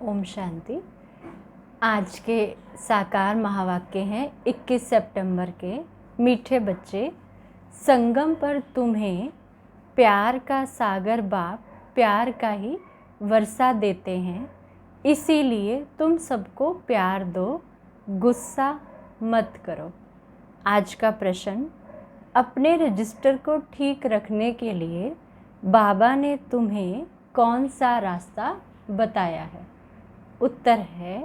ओम शांति। आज के साकार महावाक्य हैं 21 सितंबर के। मीठे बच्चे, संगम पर तुम्हें प्यार का सागर बाप प्यार का ही वर्षा देते हैं, इसीलिए तुम सबको प्यार दो, गुस्सा मत करो। आज का प्रश्न, अपने रजिस्टर को ठीक रखने के लिए बाबा ने तुम्हें कौन सा रास्ता बताया है? उत्तर है,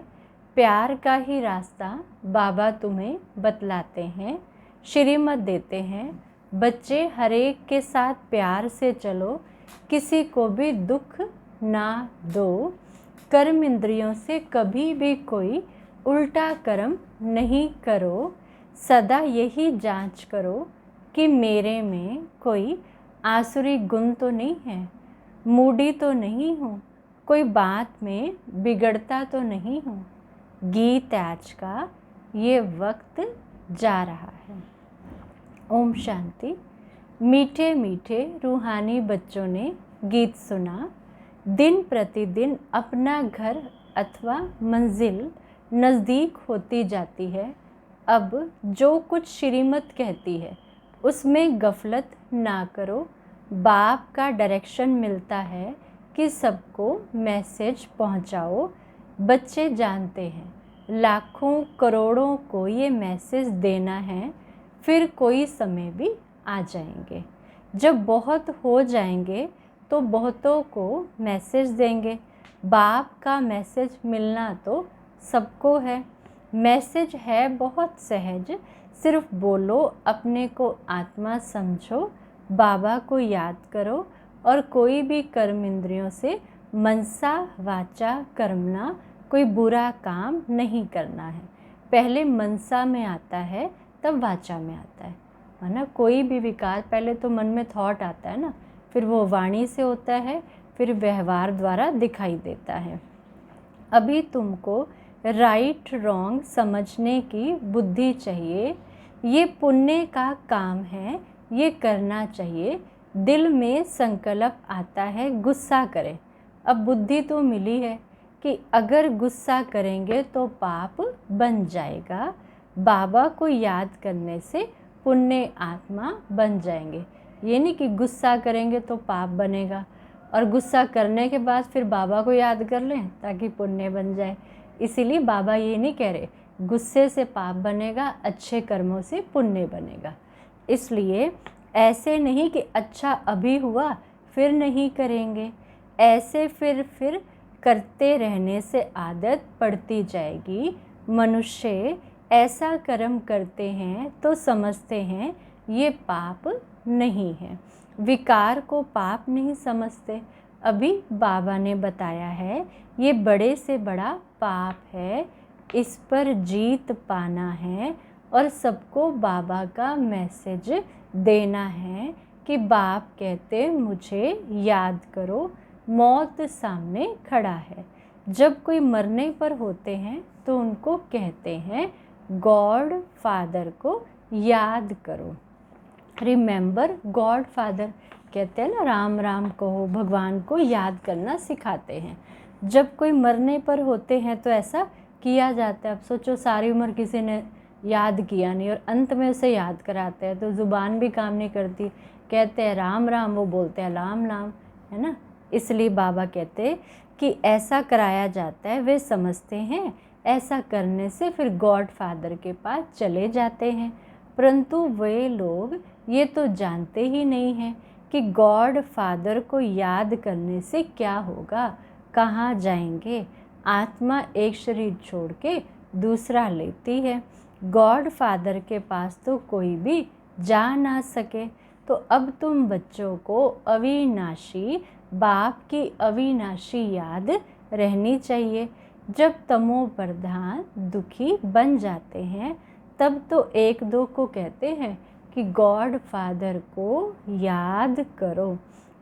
प्यार का ही रास्ता बाबा तुम्हें बतलाते हैं, श्रीमत देते हैं। बच्चे, हर एक के साथ प्यार से चलो, किसी को भी दुख ना दो। कर्म इंद्रियों से कभी भी कोई उल्टा कर्म नहीं करो। सदा यही जांच करो कि मेरे में कोई आसुरी गुण तो नहीं है, मूडी तो नहीं हूँ, कोई बात में बिगड़ता तो नहीं हूँ। गीत आज का ये वक्त जा रहा है। ओम शांति। मीठे मीठे रूहानी बच्चों ने गीत सुना। दिन प्रतिदिन अपना घर अथवा मंजिल नज़दीक होती जाती है। अब जो कुछ श्रीमत कहती है उसमें गफलत ना करो। बाप का डायरेक्शन मिलता है कि सबको मैसेज पहुंचाओ। बच्चे जानते हैं लाखों करोड़ों को ये मैसेज देना है, फिर कोई समय भी आ जाएंगे। जब बहुत हो जाएंगे तो बहुतों को मैसेज देंगे। बाप का मैसेज मिलना तो सबको है। मैसेज है बहुत सहज, सिर्फ बोलो, अपने को आत्मा समझो, बाबा को याद करो और कोई भी कर्म इंद्रियों से मनसा वाचा कर्मना कोई बुरा काम नहीं करना है। पहले मनसा में आता है तब वाचा में आता है ना। कोई भी विकार पहले तो मन में थॉट आता है ना, फिर वो वाणी से होता है, फिर व्यवहार द्वारा दिखाई देता है। अभी तुमको राइट रॉन्ग समझने की बुद्धि चाहिए। ये पुण्य का काम है, ये करना चाहिए। दिल में संकल्प आता है गुस्सा करें। अब बुद्धि तो मिली है कि अगर गुस्सा करेंगे तो पाप बन जाएगा। बाबा को याद करने से पुण्य आत्मा बन जाएंगे। ये नहीं कि गुस्सा करेंगे तो पाप बनेगा और गुस्सा करने के बाद फिर बाबा को याद कर लें ताकि पुण्य बन जाए। इसीलिए बाबा ये नहीं कह रहे गुस्से से पाप बनेगा, अच्छे कर्मों से पुण्य बनेगा। इसलिए ऐसे नहीं कि अच्छा अभी हुआ फिर नहीं करेंगे, ऐसे फिर करते रहने से आदत पड़ती जाएगी। मनुष्य ऐसा कर्म करते हैं तो समझते हैं ये पाप नहीं है, विकार को पाप नहीं समझते। अभी बाबा ने बताया है ये बड़े से बड़ा पाप है, इस पर जीत पाना है और सबको बाबा का मैसेज देना है कि बाप कहते मुझे याद करो, मौत सामने खड़ा है। जब कोई मरने पर होते हैं तो उनको कहते हैं गॉड फादर को याद करो, रिमेंबर गॉड फादर। कहते हैं ना, राम राम कहो, भगवान को याद करना सिखाते हैं। जब कोई मरने पर होते हैं तो ऐसा किया जाता है। अब सोचो सारी उम्र किसी ने याद किया नहीं और अंत में उसे याद कराते हैं तो ज़ुबान भी काम नहीं करती। कहते हैं राम राम, वो बोलते हैं राम नाम, है ना। इसलिए बाबा कहते हैं कि ऐसा कराया जाता है। वे समझते हैं ऐसा करने से फिर गॉड फादर के पास चले जाते हैं, परंतु वे लोग ये तो जानते ही नहीं हैं कि गॉड फादर को याद करने से क्या होगा, कहाँ जाएंगे। आत्मा एक शरीर छोड़ के दूसरा लेती है। गॉड फादर के पास तो कोई भी जा ना सके। तो अब तुम बच्चों को अविनाशी बाप की अविनाशी याद रहनी चाहिए। जब तमो प्रधान दुखी बन जाते हैं तब तो एक दो को कहते हैं कि गॉड फादर को याद करो।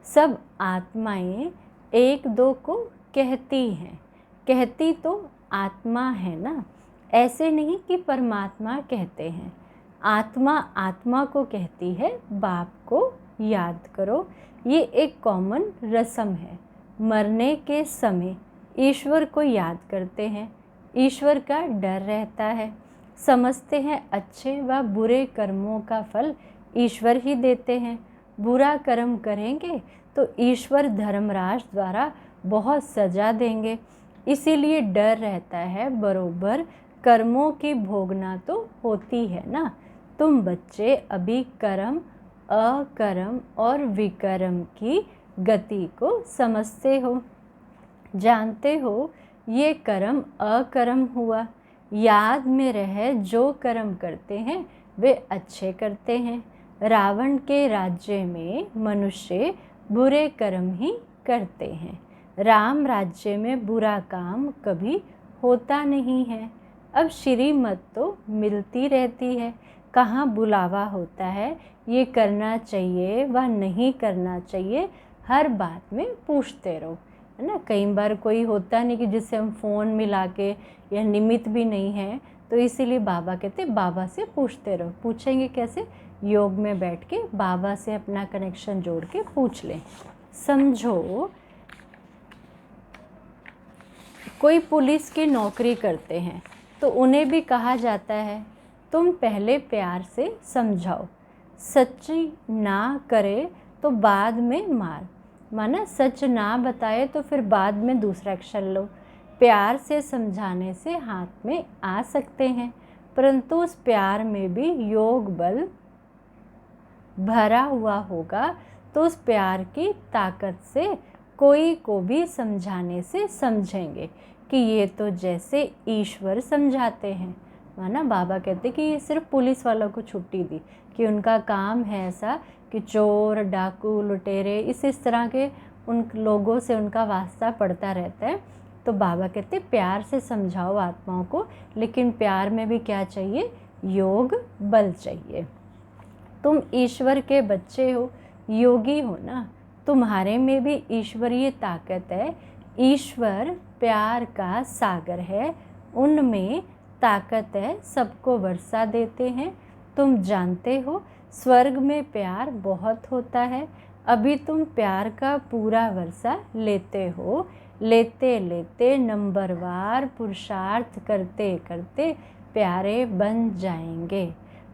सब आत्माएं एक दो को कहती हैं, कहती तो आत्मा है ना, ऐसे नहीं कि परमात्मा कहते हैं। आत्मा आत्मा को कहती है बाप को याद करो। ये एक कॉमन रस्म है। मरने के समय ईश्वर को याद करते हैं, ईश्वर का डर रहता है, समझते हैं अच्छे व बुरे कर्मों का फल ईश्वर ही देते हैं। बुरा कर्म करेंगे तो ईश्वर धर्मराज द्वारा बहुत सजा देंगे, इसीलिए डर रहता है। बरोबर कर्मों की भोगना तो होती है ना। तुम बच्चे अभी कर्म, अकर्म और विकर्म की गति को समझते हो, जानते हो ये कर्म अकर्म हुआ। याद में रहे जो कर्म करते हैं वे अच्छे करते हैं। रावण के राज्य में मनुष्य बुरे कर्म ही करते हैं। राम राज्य में बुरा काम कभी होता नहीं है। अब श्रीमत तो मिलती रहती है, कहाँ बुलावा होता है, ये करना चाहिए व नहीं करना चाहिए, हर बात में पूछते रहो, है ना। कई बार कोई होता नहीं कि जिससे हम फ़ोन मिला के, या निमित्त भी नहीं है, तो इसीलिए बाबा कहते बाबा से पूछते रहो। पूछेंगे कैसे? योग में बैठ के बाबा से अपना कनेक्शन जोड़ के पूछ लें। समझो कोई पुलिस की नौकरी करते हैं तो उन्हें भी कहा जाता है तुम पहले प्यार से समझाओ, सच्ची ना करे तो बाद में मार, माना सच ना बताए तो फिर बाद में दूसरा एक्शन लो। प्यार से समझाने से हाथ में आ सकते हैं, परंतु उस प्यार में भी योग बल भरा हुआ होगा, तो उस प्यार की ताकत से कोई को भी समझाने से समझेंगे कि ये तो जैसे ईश्वर समझाते हैं। माना बाबा कहते कि ये सिर्फ पुलिस वालों को छुट्टी दी कि उनका काम है ऐसा कि चोर, डाकू, लुटेरे इस तरह के उन लोगों से उनका वास्ता पड़ता रहता है। तो बाबा कहते प्यार से समझाओ आत्माओं को, लेकिन प्यार में भी क्या चाहिए? योग बल चाहिए। तुम ईश्वर के बच्चे हो, योगी हो ना, तुम्हारे में भी ईश्वरीय ताकत है। ईश्वर प्यार का सागर है, उनमें ताकत है, सबको वर्षा देते हैं। तुम जानते हो स्वर्ग में प्यार बहुत होता है। अभी तुम प्यार का पूरा वर्षा लेते हो, लेते लेते नंबरवार पुरुषार्थ करते करते प्यारे बन जाएंगे।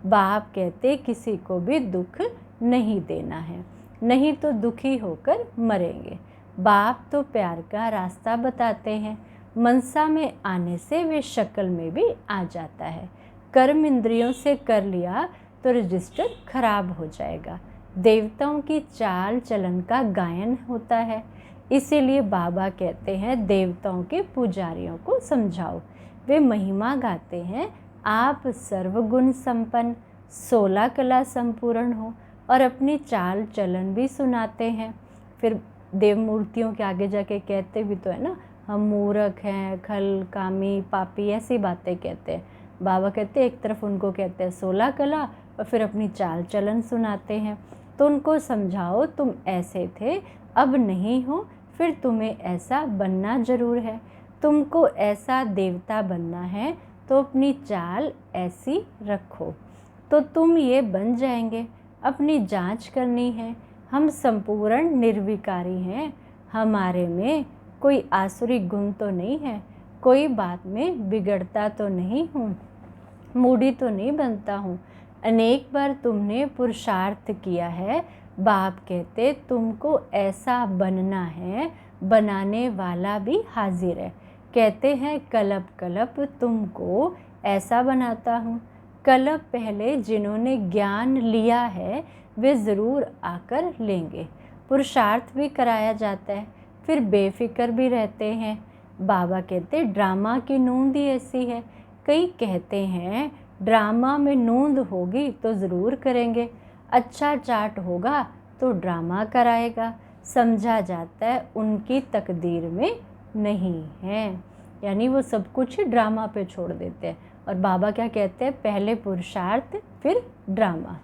बाप कहते किसी को भी दुख नहीं देना है, नहीं तो दुखी होकर मरेंगे। बाप तो प्यार का रास्ता बताते हैं, मनसा में आने से वे शक्ल में भी आ जाता है। कर्म इंद्रियों से कर लिया तो रजिस्टर खराब हो जाएगा। देवताओं की चाल चलन का गायन होता है, इसीलिए बाबा कहते हैं देवताओं के पुजारियों को समझाओ। वे महिमा गाते हैं आप सर्वगुण संपन्न, 16 कला संपूर्ण हो, और अपनी चाल चलन भी सुनाते हैं। फिर देव मूर्तियों के आगे जाके कहते भी तो है ना, हम मूर्ख हैं, खल, कामी, पापी, ऐसी बातें कहते हैं। बाबा कहते हैं एक तरफ उनको कहते हैं 16 कला, और फिर अपनी चाल चलन सुनाते हैं। तो उनको समझाओ तुम ऐसे थे, अब नहीं हो, फिर तुम्हें ऐसा बनना ज़रूर है। तुमको ऐसा देवता बनना है तो अपनी चाल ऐसी रखो, तो तुम ये बन जाएंगे। अपनी जांच करनी है। हम संपूर्ण निर्विकारी हैं, हमारे में कोई आसुरी गुण तो नहीं है, कोई बात में बिगड़ता तो नहीं हूँ, मूडी तो नहीं बनता हूँ। अनेक बार तुमने पुरुषार्थ किया है। बाप कहते तुमको ऐसा बनना है, बनाने वाला भी हाजिर है। कहते हैं कल्प कल्प तुमको ऐसा बनाता हूँ। कल्प पहले जिन्होंने ज्ञान लिया है वे ज़रूर आकर लेंगे। पुरुषार्थ भी कराया जाता है, फिर बेफिक्र भी रहते हैं। बाबा कहते ड्रामा की नूंद ही ऐसी है। कई कहते हैं ड्रामा में नूंद होगी तो ज़रूर करेंगे, अच्छा चाट होगा तो ड्रामा कराएगा। समझा जाता है उनकी तकदीर में नहीं है, यानी वो सब कुछ ड्रामा पे छोड़ देते हैं। और बाबा क्या कहते हैं, पहले पुरुषार्थ फिर ड्रामा।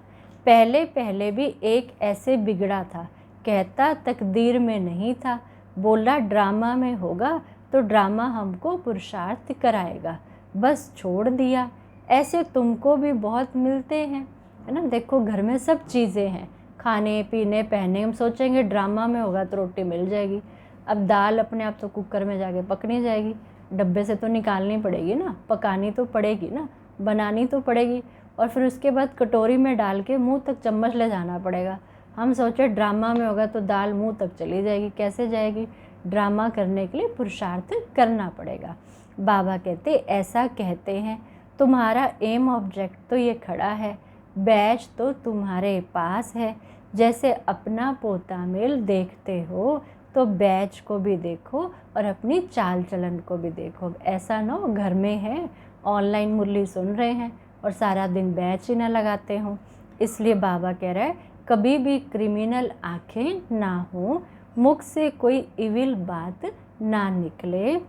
पहले पहले भी एक ऐसे बिगड़ा था, कहता तकदीर में नहीं था, बोला ड्रामा में होगा तो ड्रामा हमको पुरुषार्थ कराएगा, बस छोड़ दिया। ऐसे तुमको भी बहुत मिलते हैं, है ना। देखो घर में सब चीज़ें हैं, खाने पीने पहने, हम सोचेंगे ड्रामा में होगा तो रोटी मिल जाएगी, अब दाल अपने आप तो कुकर में जाके पक नहीं जाएगी, डब्बे से तो निकालनी पड़ेगी ना, पकानी तो पड़ेगी ना, बनानी तो पड़ेगी, और फिर उसके बाद कटोरी में डाल के मुंह तक चम्मच ले जाना पड़ेगा। हम सोचे ड्रामा में होगा तो दाल मुंह तक चली जाएगी, कैसे जाएगी? ड्रामा करने के लिए पुरुषार्थ करना पड़ेगा। बाबा कहते ऐसा कहते हैं, तुम्हारा एम ऑब्जेक्ट तो ये खड़ा है, बैच तो तुम्हारे पास है। जैसे अपना पोता मेल देखते हो तो बैच को भी देखो और अपनी चाल चलन को भी देखो। ऐसा ना हो घर में है, ऑनलाइन मुरली सुन रहे हैं और सारा दिन बैच ही ना लगाते हो। इसलिए बाबा कह रहा है कभी भी क्रिमिनल आंखें ना हो, मुख से कोई इविल बात ना निकले,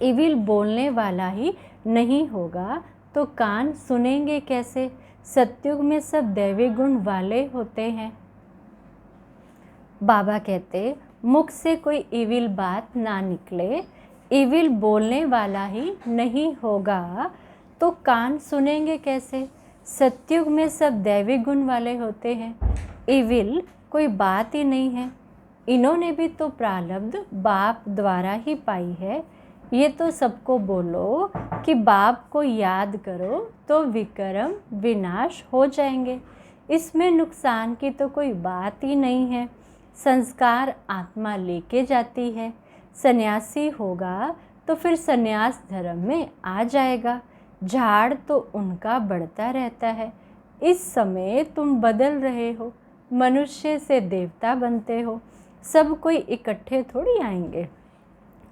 इविल बोलने वाला ही नहीं होगा तो कान सुनेंगे कैसे? सतयुग में सब दैवी गुण वाले होते हैं। बाबा कहते मुख से कोई इविल बात ना निकले, इविल बोलने वाला ही नहीं होगा तो कान सुनेंगे कैसे? सतयुग में सब दैवी गुण वाले होते हैं, इविल कोई बात ही नहीं है। इन्होंने भी तो प्रारब्ध बाप द्वारा ही पाई है। ये तो सबको बोलो कि बाप को याद करो तो विक्रम विनाश हो जाएंगे। इसमें नुकसान की तो कोई बात ही नहीं है। संस्कार आत्मा लेके जाती है। सन्यासी होगा तो फिर सन्यास धर्म में आ जाएगा। झाड़ तो उनका बढ़ता रहता है। इस समय तुम बदल रहे हो, मनुष्य से देवता बनते हो। सब कोई इकट्ठे थोड़ी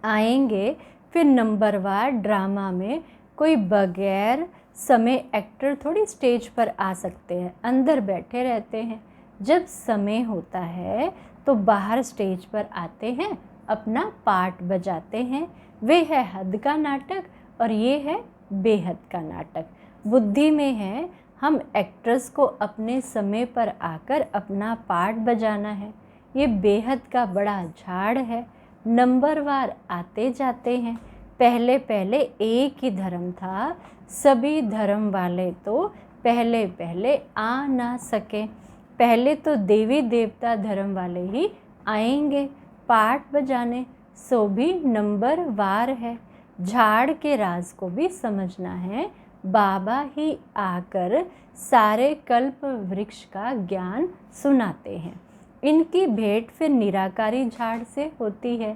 आएंगे। फिर नंबरवार ड्रामा में कोई बगैर समय एक्टर थोड़ी स्टेज पर आ सकते हैं, अंदर बैठे रहते हैं। जब समय होता है तो बाहर स्टेज पर आते हैं, अपना पार्ट बजाते हैं। वे है हद का नाटक और ये है बेहद का नाटक। बुद्धि में है हम एक्ट्रेस को अपने समय पर आकर अपना पार्ट बजाना है। ये बेहद का बड़ा झाड़ है, नंबरवार आते जाते हैं। पहले पहले एक ही धर्म था, सभी धर्म वाले तो पहले पहले आ ना सके। पहले तो देवी देवता धर्म वाले ही आएंगे पार्ट बजाने, सो भी नंबरवार है। झाड़ के राज को भी समझना है। बाबा ही आकर सारे कल्प वृक्ष का ज्ञान सुनाते हैं। इनकी भेंट फिर निराकारी झाड़ से होती है।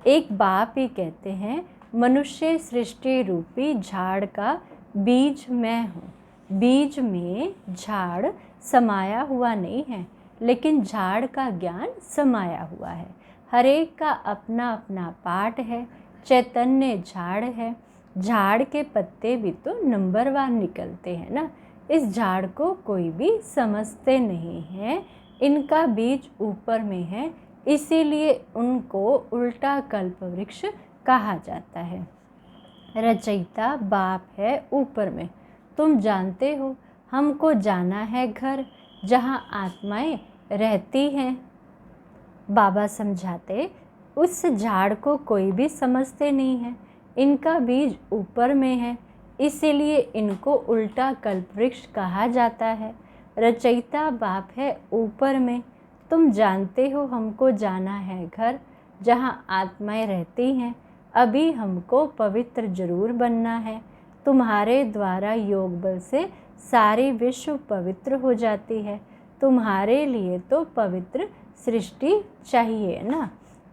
एक बाप ही कहते हैं मनुष्य सृष्टि रूपी झाड़ का बीज मैं हूँ। बीज में झाड़ समाया हुआ नहीं है, लेकिन झाड़ का ज्ञान समाया हुआ है। हर एक का अपना अपना पार्ट है। चैतन्य झाड़ है। झाड़ के पत्ते भी तो नंबरवार निकलते हैं ना। इस झाड़ को कोई भी समझते नहीं है। इनका बीज ऊपर में है, इसीलिए उनको उल्टा कल्प वृक्ष कहा जाता है। रचयिता बाप है ऊपर में। तुम जानते हो हमको जाना है घर जहाँ आत्माएं रहती हैं। बाबा समझाते उस झाड़ को कोई भी समझते नहीं है। इनका बीज ऊपर में है, इसीलिए इनको उल्टा कल्पवृक्ष कहा जाता है। रचयिता बाप है ऊपर में। तुम जानते हो हमको जाना है घर जहाँ आत्माएं रहती हैं। अभी हमको पवित्र जरूर बनना है। तुम्हारे द्वारा योग बल से सारी विश्व पवित्र हो जाती है। तुम्हारे लिए तो पवित्र सृष्टि चाहिए ना।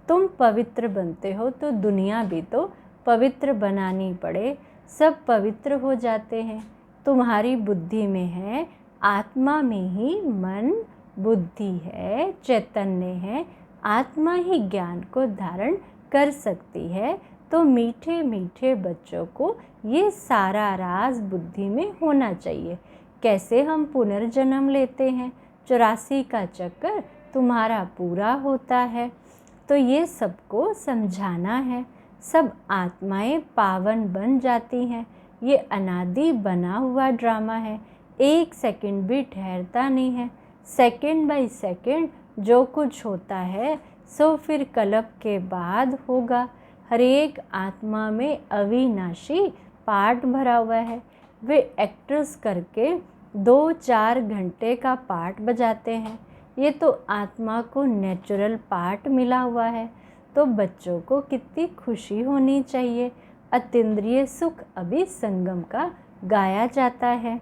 तुम पवित्र बनते हो तो दुनिया भी तो पवित्र बनानी पड़े। सब पवित्र हो जाते हैं। तुम्हारी बुद्धि में है, आत्मा में ही मन बुद्धि है, चैतन्य है। आत्मा ही ज्ञान को धारण कर सकती है। तो मीठे मीठे बच्चों को ये सारा राज बुद्धि में होना चाहिए। कैसे हम पुनर्जन्म लेते हैं, 84 का चक्कर तुम्हारा पूरा होता है। तो ये सबको समझाना है। सब आत्माएं पावन बन जाती हैं। ये अनादि बना हुआ ड्रामा है। एक सेकंड भी ठहरता नहीं है। सेकंड बाय सेकंड जो कुछ होता है सो फिर कल्प के बाद होगा। हर एक आत्मा में अविनाशी पार्ट भरा हुआ है। वे एक्ट्रेस करके 2-4 घंटे का पार्ट बजाते हैं। ये तो आत्मा को नेचुरल पार्ट मिला हुआ है। तो बच्चों को कितनी खुशी होनी चाहिए। अतीन्द्रिय सुख अभी संगम का गाया जाता है।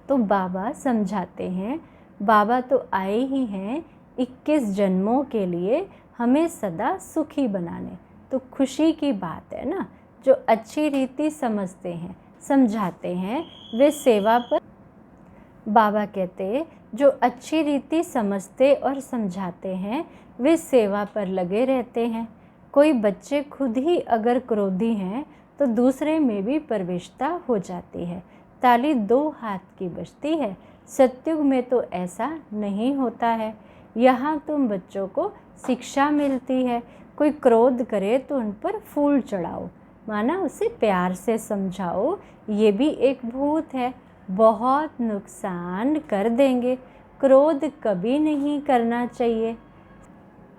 तो बाबा समझाते हैं, बाबा तो आए ही हैं 21 जन्मों के लिए हमें सदा सुखी बनाने। तो खुशी की बात है ना। जो अच्छी रीति समझते हैं, समझाते हैं, वे सेवा पर, बाबा कहते जो अच्छी रीति समझते और समझाते हैं वे सेवा पर लगे रहते हैं। कोई बच्चे खुद ही अगर क्रोधी हैं तो दूसरे में भी प्रवेशता हो जाती है। ताली 2 हाथ की बजती है। सतयुग में तो ऐसा नहीं होता है। यहाँ तुम बच्चों को शिक्षा मिलती है। कोई क्रोध करे तो उन पर फूल चढ़ाओ, माना उसे प्यार से समझाओ, ये भी एक भूत है, बहुत नुकसान कर देंगे। क्रोध कभी नहीं करना चाहिए,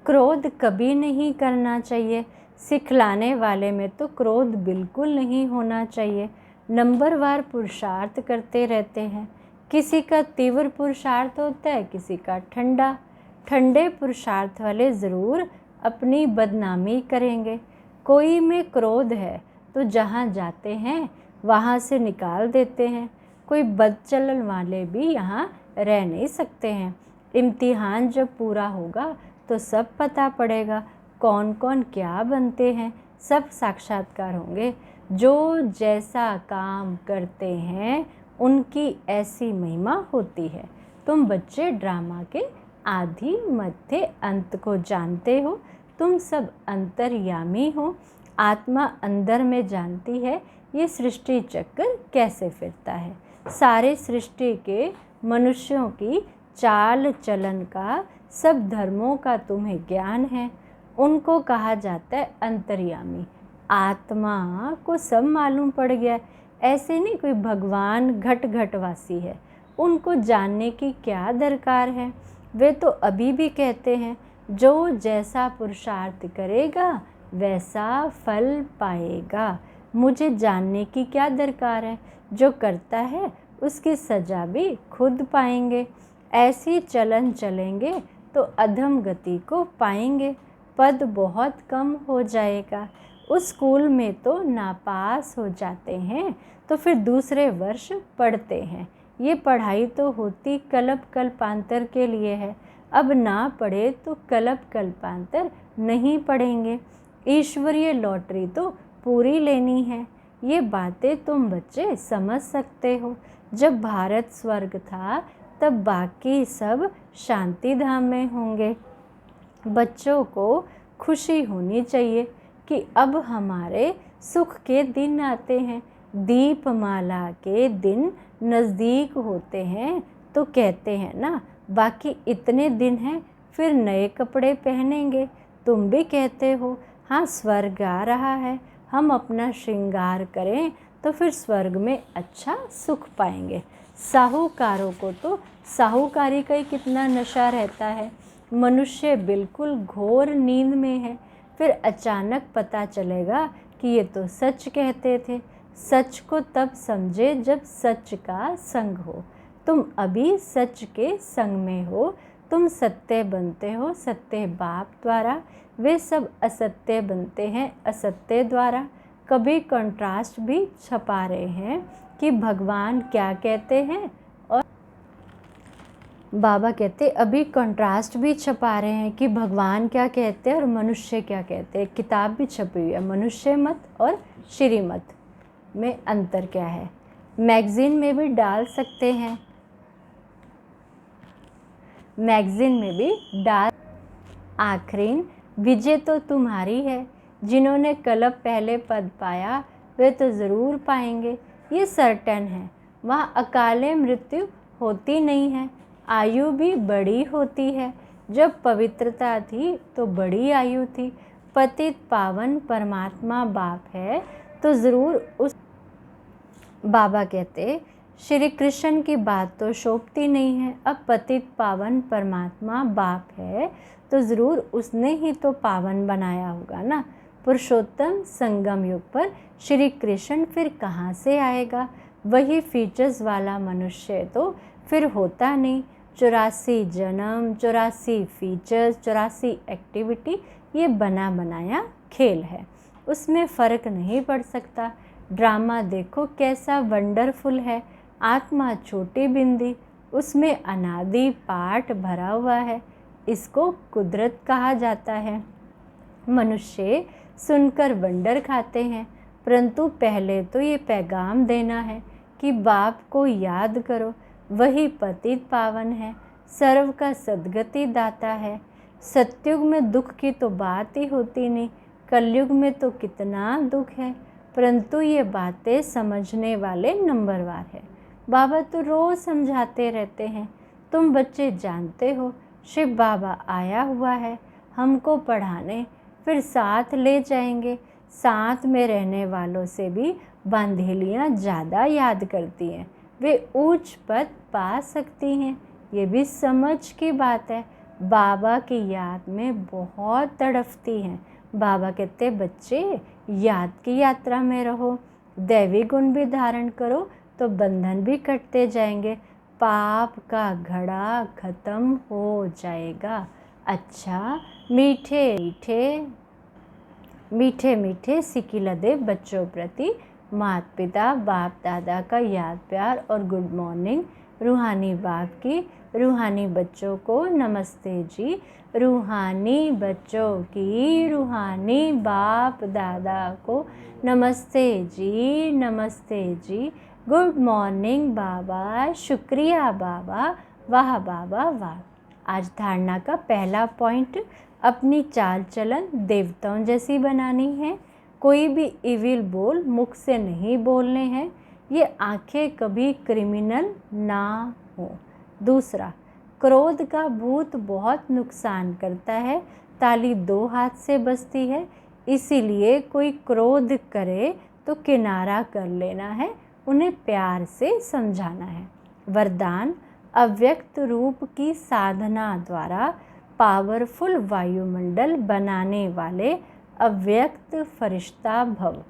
क्रोध कभी नहीं करना चाहिए। सिखलाने वाले में तो क्रोध बिल्कुल नहीं होना चाहिए। नंबरवार पुरुषार्थ करते रहते हैं। किसी का तीव्र पुरुषार्थ होता है, किसी का ठंडा। ठंडे पुरुषार्थ वाले ज़रूर अपनी बदनामी करेंगे। कोई में क्रोध है तो जहाँ जाते हैं वहाँ से निकाल देते हैं। कोई बदचलन वाले भी यहाँ रह नहीं सकते हैं। इम्तिहान जब पूरा होगा तो सब पता पड़ेगा कौन कौन क्या बनते हैं, सब साक्षात्कार होंगे। जो जैसा काम करते हैं उनकी ऐसी महिमा होती है। तुम बच्चे ड्रामा के आदि मध्य अंत को जानते हो। तुम सब अंतर्यामी हो। आत्मा अंदर में जानती है ये सृष्टि चक्र कैसे फिरता है। सारे सृष्टि के मनुष्यों की चाल चलन का, सब धर्मों का तुम्हें ज्ञान है। उनको कहा जाता है अंतर्यामी। आत्मा को सब मालूम पड़ गया। ऐसे नहीं कोई भगवान घट घटवासी है, उनको जानने की क्या दरकार है। वे तो अभी भी कहते हैं जो जैसा पुरुषार्थ करेगा वैसा फल पाएगा। मुझे जानने की क्या दरकार है, जो करता है उसकी सजा भी खुद पाएंगे। ऐसी चलन चलेंगे तो अधम गति को पाएंगे, पद बहुत कम हो जाएगा। उस स्कूल में तो नापास हो जाते हैं तो फिर दूसरे वर्ष पढ़ते हैं। ये पढ़ाई तो होती कल्प कल्पांतर के लिए है। अब ना पढ़े तो कल्प कल्पांतर नहीं पढ़ेंगे। ईश्वरीय लॉटरी तो पूरी लेनी है। ये बातें तुम बच्चे समझ सकते हो। जब भारत स्वर्ग था तब बाकी सब शांति धाम में होंगे। बच्चों को खुशी होनी चाहिए कि अब हमारे सुख के दिन आते हैं। दीपमाला के दिन नज़दीक होते हैं तो कहते हैं ना, बाकी इतने दिन हैं फिर नए कपड़े पहनेंगे। तुम भी कहते हो हाँ स्वर्ग आ रहा है, हम अपना श्रृंगार करें तो फिर स्वर्ग में अच्छा सुख पाएंगे। साहूकारों को तो साहूकारी का ही कितना नशा रहता है। मनुष्य बिल्कुल घोर नींद में है। फिर अचानक पता चलेगा कि ये तो सच कहते थे। सच को तब समझे जब सच का संग हो। तुम अभी सच के संग में हो। तुम सत्य बनते हो सत्य बाप द्वारा, वे सब असत्य बनते हैं असत्य द्वारा। कभी कंट्रास्ट भी छपा रहे हैं कि भगवान क्या कहते हैं, और बाबा कहते अभी कंट्रास्ट भी छपा रहे हैं कि भगवान क्या कहते हैं और मनुष्य क्या कहते हैं। किताब भी छपी हुई है, मनुष्य मत और श्रीमत में अंतर क्या है। मैगज़ीन में भी डाल सकते हैं, मैगज़ीन में भी डाल। आखिरीन विजय तो तुम्हारी है। जिन्होंने कल्प पहले पद पाया वे तो ज़रूर पाएंगे, ये सर्टेन है। वहाँ अकाले मृत्यु होती नहीं है, आयु भी बड़ी होती है। जब पवित्रता थी तो बड़ी आयु थी। पतित पावन परमात्मा बाप है तो ज़रूर उस, बाबा कहते श्री कृष्ण की बात तो शोभती नहीं है। अब पतित पावन परमात्मा बाप है तो ज़रूर उसने ही तो पावन बनाया होगा ना। पुरुषोत्तम संगम युग पर श्री कृष्ण फिर कहाँ से आएगा। वही फीचर्स वाला मनुष्य तो फिर होता नहीं। 84 जन्म, 84 फीचर्स, 84 एक्टिविटी, ये बना बनाया खेल है, उसमें फ़र्क नहीं पड़ सकता। ड्रामा देखो कैसा वंडरफुल है। आत्मा छोटी बिंदी, उसमें अनादि पाठ भरा हुआ है। इसको कुदरत कहा जाता है। मनुष्य सुनकर वंडर खाते हैं, परंतु पहले तो ये पैगाम देना है कि बाप को याद करो, वही पतित पावन है, सर्व का सद्गति दाता है। सतयुग में दुख की तो बात ही होती नहीं, कलयुग में तो कितना दुख है, परंतु ये बातें समझने वाले नंबरवार है। बाबा तो रोज़ समझाते रहते हैं। तुम बच्चे जानते हो शिव बाबा आया हुआ है हमको पढ़ाने, फिर साथ ले जाएंगे। साथ में रहने वालों से भी बांधेलियाँ ज़्यादा याद करती हैं, वे ऊंच पद पा सकती हैं। ये भी समझ की बात है। बाबा की याद में बहुत तड़पती हैं। बाबा कहते बच्चे याद की यात्रा में रहो, दैवी गुण भी धारण करो तो बंधन भी कटते जाएंगे, पाप का घड़ा खत्म हो जाएगा। अच्छा मीठे मीठे मीठे मीठे सिकिलदे बच्चों प्रति माता पिता बाप दादा का याद प्यार और गुड मॉर्निंग। रूहानी बाप की रूहानी बच्चों को नमस्ते जी। रूहानी बच्चों की रूहानी बाप दादा को नमस्ते जी, नमस्ते जी। गुड मॉर्निंग बाबा, शुक्रिया बाबा, वाह बाबा वाह। आज धारणा का पहला पॉइंट, अपनी चाल चलन देवताओं जैसी बनानी है। कोई भी इविल बोल मुख से नहीं बोलने हैं। ये आंखें कभी क्रिमिनल ना हो। दूसरा, क्रोध का भूत बहुत नुकसान करता है। ताली दो हाथ से बजती है, इसीलिए कोई क्रोध करे तो किनारा कर लेना है, उन्हें प्यार से समझाना है। वरदान, अव्यक्त रूप की साधना द्वारा पावरफुल वायुमंडल बनाने वाले अव्यक्त फरिश्ता भव।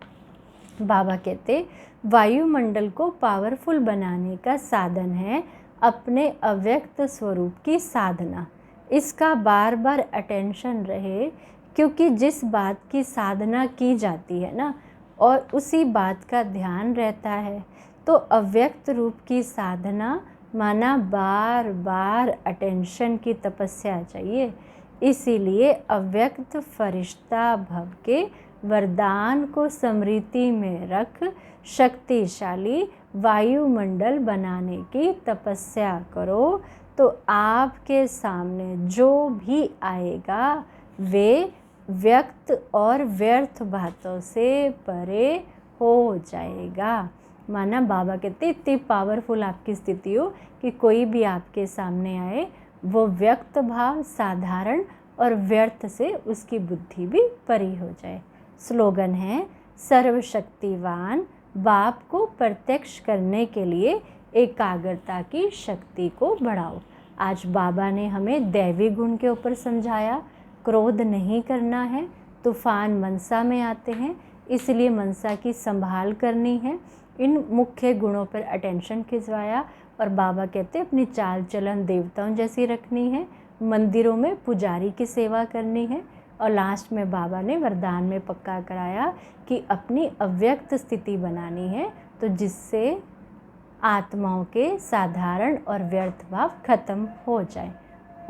बाबा कहते वायुमंडल को पावरफुल बनाने का साधन है अपने अव्यक्त स्वरूप की साधना। इसका बार बार अटेंशन रहे, क्योंकि जिस बात की साधना की जाती है ना, और उसी बात का ध्यान रहता है, तो अव्यक्त रूप की साधना माना बार बार अटेंशन की तपस्या चाहिए। इसीलिए अव्यक्त फरिश्ता भव के वरदान को स्मृति में रख शक्तिशाली वायुमंडल बनाने की तपस्या करो, तो आपके सामने जो भी आएगा वे व्यक्त और व्यर्थ बातों से परे हो जाएगा। माना बाबा कहते इतनी पावरफुल आपकी स्थिति हो कि कोई भी आपके सामने आए वो व्यक्त भाव साधारण और व्यर्थ से उसकी बुद्धि भी परी हो जाए। स्लोगन है, सर्वशक्तिवान बाप को प्रत्यक्ष करने के लिए एकाग्रता की शक्ति को बढ़ाओ। आज बाबा ने हमें दैवी गुण के ऊपर समझाया। क्रोध नहीं करना है, तूफान मनसा में आते हैं, इसलिए मनसा की संभाल करनी है। इन मुख्य गुणों पर अटेंशन खिंचवाया और बाबा कहते अपनी चाल चलन देवताओं जैसी रखनी है, मंदिरों में पुजारी की सेवा करनी है, और लास्ट में बाबा ने वरदान में पक्का कराया कि अपनी अव्यक्त स्थिति बनानी है, तो जिससे आत्माओं के साधारण और व्यर्थ भाव खत्म हो जाए।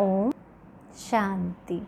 ओम शांति।